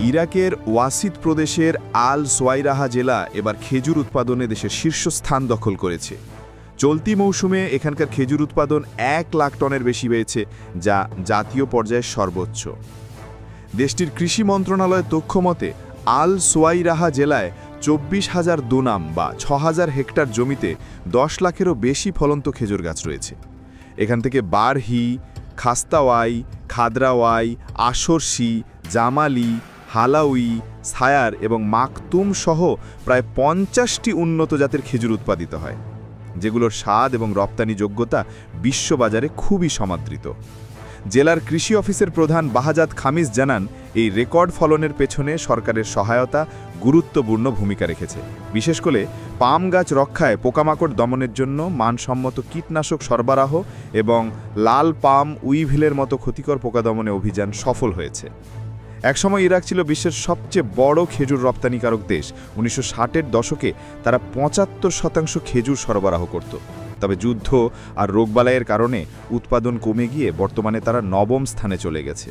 ইরাকের ওয়াসিদ প্রদেশের আল সোয়াইরাহা জেলা এবার খেজুর উৎপাদনে দেশের শীর্ষস্থান দখল করেছে। চলতি মৌসুমে এখানকার খেজুর উৎপাদন ১ লাখ টনের বেশি হয়েছে, যা জাতীয় পর্যায়ের সর্বোচ্চ। দেশটির কৃষি মন্ত্রণালয়ের তথ্য মতে আল সোয়াইরাহা জেলায় ২৪,০০০ দুনাম বা ৬,০০০ হেক্টর জমিতে ১০ লাখেরও বেশি ফলন্ত খেজুর গাছ রয়েছে। এখান থেকে বারহি, খাস্তাওয়াই, খাদরাওয়াই, আশরসি, জামালি, হালাউই, ছায়ার এবং মাকতুম সহ প্রায় ৫০টি উন্নত জাতের খেজুর উৎপাদিত হয়, যেগুলোর স্বাদ এবং রপ্তানি যোগ্যতা বিশ্ববাজারে খুবই সমাদৃত। জেলার কৃষি অফিসের প্রধান বাহাজাত খামিস জানান, এই রেকর্ড ফলনের পেছনে সরকারের সহায়তা গুরুত্বপূর্ণ ভূমিকা রেখেছে। বিশেষ করে পাম গাছ রক্ষায় পোকামাকড় দমনের জন্য মানসম্মত কীটনাশক সরবরাহ এবং লাল পাম উইভিলের মতো ক্ষতিকর পোকা দমনে অভিযান সফল হয়েছে। একসময় ইরাক ছিল বিশ্বের সবচেয়ে বড় খেজুর রপ্তানিকারক দেশ। ১৯৬০-এর দশকে তারা ৭৫% খেজুর সরবরাহ করত। তবে যুদ্ধ আর রোগবালাইয়ের কারণে উৎপাদন কমে গিয়ে বর্তমানে তারা ৯ম স্থানে চলে গেছে।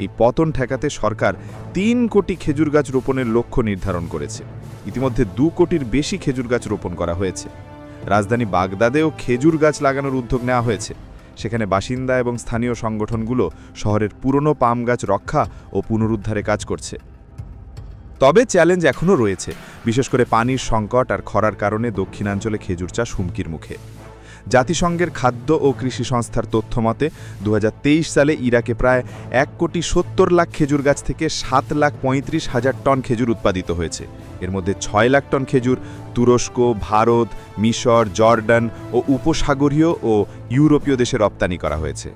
এই পতন ঠেকাতে সরকার ৩ কোটি খেজুর গাছ রোপণের লক্ষ্য নির্ধারণ করেছে। ইতিমধ্যে ২ কোটির বেশি খেজুর গাছ রোপণ করা হয়েছে। রাজধানী বাগদাদেও খেজুর গাছ লাগানোর উদ্যোগ নেওয়া হয়েছে। সেখানে বাসিন্দা এবং স্থানীয় সংগঠনগুলো শহরের পুরনো পাম গাছ রক্ষা ও পুনরুদ্ধারে কাজ করছে। তবে চ্যালেঞ্জ এখনও রয়েছে, বিশেষ করে পানির সংকট আর খরার কারণে দক্ষিণাঞ্চলে খেজুর চাষ হুমকির মুখে। জাতিসংঘের খাদ্য ও কৃষি সংস্থার তথ্য মতে ২০২৩ সালে ইরাকে প্রায় ১,৭০,০০,০০০ খেজুর গাছ থেকে ৭,৩৫,০০০ টন খেজুর উৎপাদিত হয়েছে। এর মধ্যে ৬ লাখ টন খেজুর তুরস্ক, ভারত, মিশর, জর্ডান ও উপসাগরীয় ও ইউরোপীয় দেশে রপ্তানি করা হয়েছে।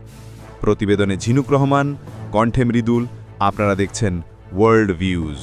প্রতিবেদনে ঝিনুক রহমান, কণ্ঠে মৃদুল। আপনারা দেখছেন ওয়ার্ল্ড ভিউজ।